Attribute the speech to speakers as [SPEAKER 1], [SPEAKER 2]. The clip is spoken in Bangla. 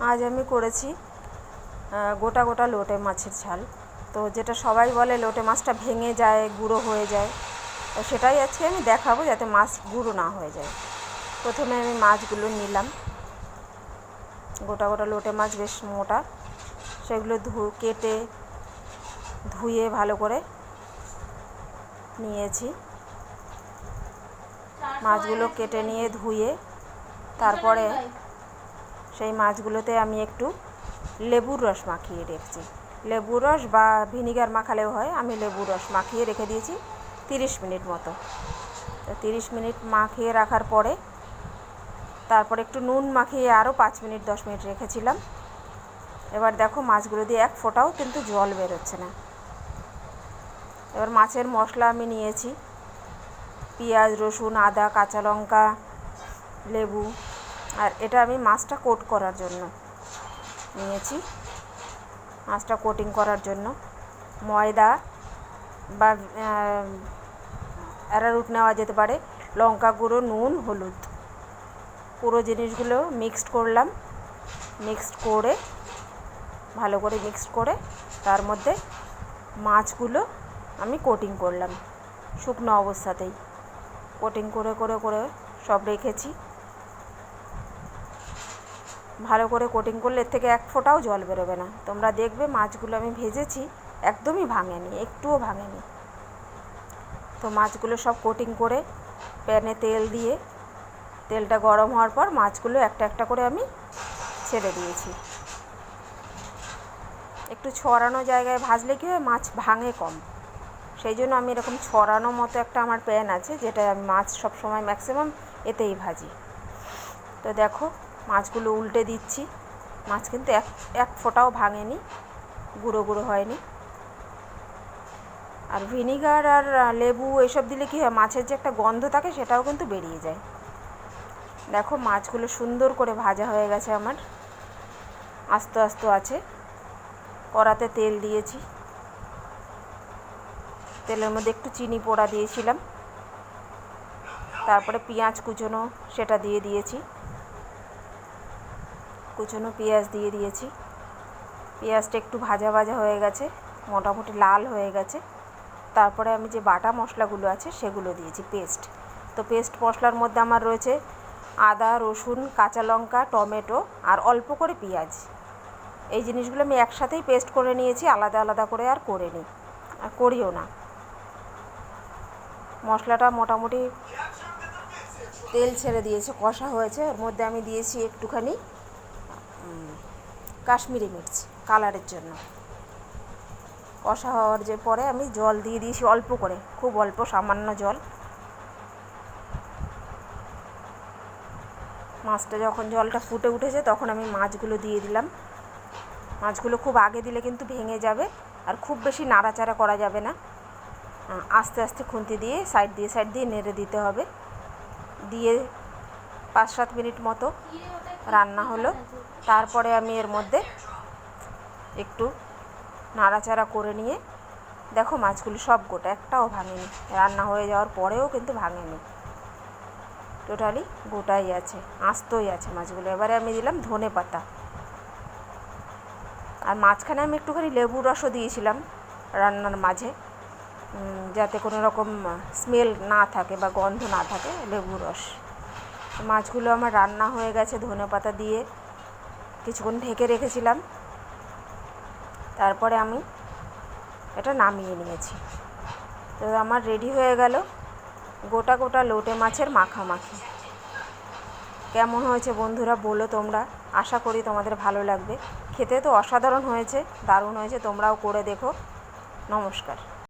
[SPEAKER 1] আজ আমি করেছি গোটা গোটা লোটে মাছের ঝাল। তো যেটা সবাই বলে লোটে মাছটা ভেঙে যায়, গুঁড়ো হয়ে যায়, তো সেটাই আজকে আমি দেখাবো যাতে মাছ গুঁড়ো না হয়ে যায়। প্রথমে আমি মাছগুলো নিলাম, গোটা গোটা লোটে মাছ বেশ মোটা, সেগুলো কেটে ধুয়ে ভালো করে নিয়েছি। মাছগুলো কেটে নিয়ে ধুয়ে তারপরে সেই মাছগুলোতে আমি একটু লেবুর রস মাখিয়ে রেখেছি। লেবুর রস বা ভিনিগার মাখালেও হয়, আমি লেবুর রস মাখিয়ে রেখে দিয়েছি 30 মিনিট মতো। তো 30 মিনিট মাখিয়ে রাখার পরে তারপরে একটু নুন মাখিয়ে আরও 5 মিনিট 10 মিনিট রেখেছিলাম। এবার দেখো মাছগুলো দিয়ে এক ফোঁটাও কিন্তু জল বেরোচ্ছে না। এবার মাছের মশলা আমি নিয়েছি পেঁয়াজ, রসুন, আদা, কাঁচা লঙ্কা, লেবু, আর এটা আমি মাছটা কোট করার জন্য নিয়েছি। মাছটা কোটিং করার জন্য ময়দা বা অ্যারারুট নেওয়া যেতে পারে, লঙ্কা গুঁড়ো, নুন, হলুদ, পুরো জিনিসগুলো মিক্সড করলাম। মিক্সড করে ভালো করে মিক্সড করে তার মধ্যে মাছগুলো আমি কোটিং করলাম শুকনো অবস্থাতেই। কোটিং করে করে করে সব রেখেছি। ভালো করে কোটিং করলে এর থেকে এক ফোঁটাও জল বেরোবে না। তোমরা দেখবে মাছগুলো আমি ভেজেছি একদমই ভাঙেনি, একটুও ভাঙেনি। তো মাছগুলো সব কোটিং করে প্যানে তেল দিয়ে, তেলটা গরম হওয়ার পর মাছগুলো একটা একটা করে আমি ছেড়ে দিয়েছি। একটু ছড়ানো জায়গায় ভাজলে কী হয়, মাছ ভাঙে কম, সেই জন্য আমি এরকম ছড়ানো মতো একটা আমার প্যান আছে, যেটা আমি মাছ সবসময় ম্যাক্সিমাম এতেই ভাজি। তো দেখো মাছগুলো উল্টে দিচ্ছি। মাছ কিন্তু এক ফোঁটাও ভাঙেনি, গুঁড়ো গুঁড়ো হয়নি। আর ভিনিগার আর লেবু এসব দিলে কী হয়, মাছের যে একটা গন্ধ থাকে সেটাও কিন্তু বেরিয়ে যায়। দেখো মাছগুলো সুন্দর করে ভাজা হয়ে গেছে আমার, আস্তে আস্তে আছে। কড়াতে তেল দিয়েছি, তেলের মধ্যে একটু চিনি পোড়া দিয়েছিলাম, তারপরে পেঁয়াজ কুচোনো সেটা দিয়ে দিয়েছি, কুচোনো পেঁয়াজ দিয়ে দিয়েছি। পেঁয়াজটা একটু ভাজা ভাজা হয়ে গেছে, মোটামুটি লাল হয়ে গেছে। তারপরে আমি যে বাটা মশলাগুলো আছে সেগুলো দিয়েছি, পেস্ট। তো পেস্ট মশলার মধ্যে আমার রয়েছে আদা, রসুন, কাঁচা লঙ্কা, টমেটো আর অল্প করে পেঁয়াজ। এই জিনিসগুলো আমি একসাথেই পেস্ট করে নিয়েছি, আলাদা আলাদা করে আর করিনি, আর করিও না। মশলাটা মোটামুটি তেল ছেড়ে দিয়েছে, কষা হয়েছে। ওর মধ্যে আমি দিয়েছি একটুখানি কাশ্মীরি মির্চ কালারের জন্য। কষা হওয়ার যে পরে আমি জল দিয়ে দিয়েছি অল্প করে, খুব অল্প, সামান্য জল। মাছটা যখন জলটা ফুটে উঠেছে তখন আমি মাছগুলো দিয়ে দিলাম। মাছগুলো খুব আগে দিলে কিন্তু ভেঙে যাবে, আর খুব বেশি নাড়াচাড়া করা যাবে না। আস্তে আস্তে খুন্তি দিয়ে সাইড দিয়ে নেড়ে দিতে হবে। দিয়ে 5-7 মিনিট মতো রান্না হলো। তারপরে আমি এর মধ্যে একটু নাড়াচাড়া করে নিয়ে দেখো মাছগুলি সব গোটা, একটাও ভাঙেনি। রান্না হয়ে যাওয়ার পরেও কিন্তু ভাঙেনি, টোটালি গোটাই আছে, আস্তই আছে মাছগুলো। এবারে আমি দিলাম ধনে পাতা, আর মাঝখানে আমি একটুখানি লেবুর রসও দিয়েছিলাম রান্নার মাঝে, যাতে কোনো রকম স্মেল না থাকে বা গন্ধ না থাকে, লেবুর রস। মাছগুলো আমার রান্না হয়ে গেছে, ধনে পাতা দিয়ে কিছুক্ষণ ঢেকে রেখেছিলাম। তারপরে আমি এটা নামিয়ে নিয়েছি। তো আমার রেডি হয়ে গেল গোটা গোটা লোটে মাছের মাখামাখি। কেমন হয়েছে বন্ধুরা বলো তোমরা, আশা করি তোমাদের ভালো লাগবে। খেতে তো অসাধারণ হয়েছে, দারুণ হয়েছে, তোমরাও করে দেখো। নমস্কার।